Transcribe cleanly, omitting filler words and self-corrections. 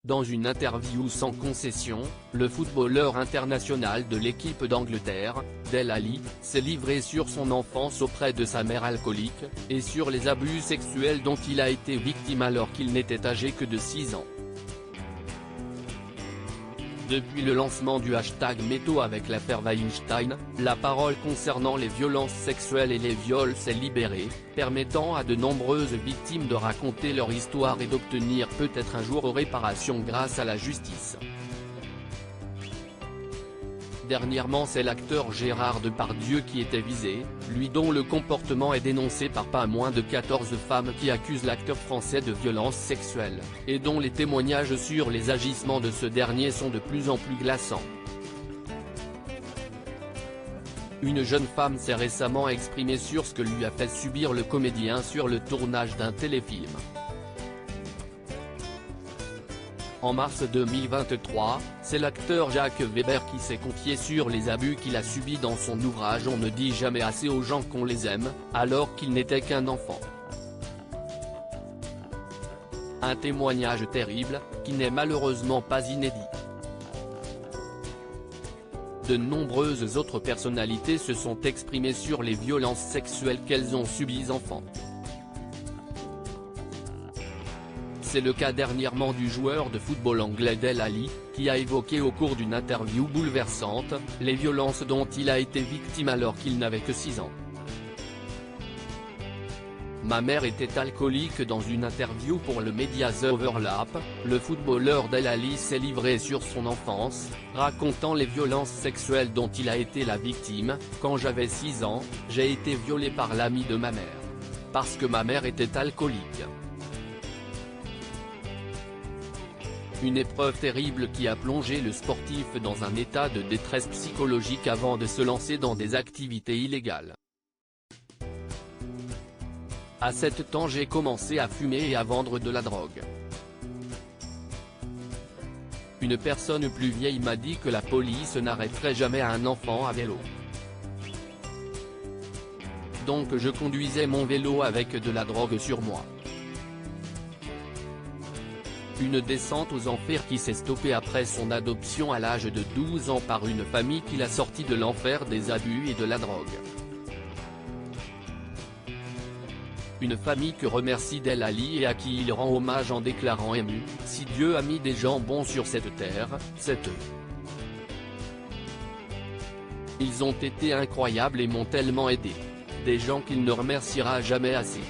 Dans une interview sans concession, le footballeur international de l'équipe d'Angleterre, Dele Alli, s'est livré sur son enfance auprès de sa mère alcoolique, et sur les abus sexuels dont il a été victime alors qu'il n'était âgé que de 6 ans. Depuis le lancement du hashtag #MeToo avec l'affaire Weinstein, la parole concernant les violences sexuelles et les viols s'est libérée, permettant à de nombreuses victimes de raconter leur histoire et d'obtenir peut-être un jour réparation grâce à la justice. Dernièrement, c'est l'acteur Gérard Depardieu qui était visé, lui dont le comportement est dénoncé par pas moins de 14 femmes qui accusent l'acteur français de violences sexuelles, et dont les témoignages sur les agissements de ce dernier sont de plus en plus glaçants. Une jeune femme s'est récemment exprimée sur ce que lui a fait subir le comédien sur le tournage d'un téléfilm. En mars 2023, c'est l'acteur Jacques Weber qui s'est confié sur les abus qu'il a subis dans son ouvrage On ne dit jamais assez aux gens qu'on les aime, alors qu'il n'était qu'un enfant. Un témoignage terrible, qui n'est malheureusement pas inédit. De nombreuses autres personnalités se sont exprimées sur les violences sexuelles qu'elles ont subies enfant. C'est le cas dernièrement du joueur de football anglais Dele Alli, qui a évoqué au cours d'une interview bouleversante, les violences dont il a été victime alors qu'il n'avait que 6 ans. Ma mère était alcoolique. Dans une interview pour le média The Overlap, le footballeur Dele Alli s'est livré sur son enfance, racontant les violences sexuelles dont il a été la victime. Quand j'avais 6 ans, j'ai été violé par l'ami de ma mère. Parce que ma mère était alcoolique. Une épreuve terrible qui a plongé le sportif dans un état de détresse psychologique avant de se lancer dans des activités illégales. À 7 ans, j'ai commencé à fumer et à vendre de la drogue. Une personne plus vieille m'a dit que la police n'arrêterait jamais un enfant à vélo. Donc je conduisais mon vélo avec de la drogue sur moi. Une descente aux enfers qui s'est stoppée après son adoption à l'âge de 12 ans par une famille qui l'a sorti de l'enfer des abus et de la drogue. Une famille que remercie Dele Alli et à qui il rend hommage en déclarant ému « Si Dieu a mis des gens bons sur cette terre, c'est eux. Ils ont été incroyables et m'ont tellement aidé. Des gens qu'il ne remerciera jamais assez. »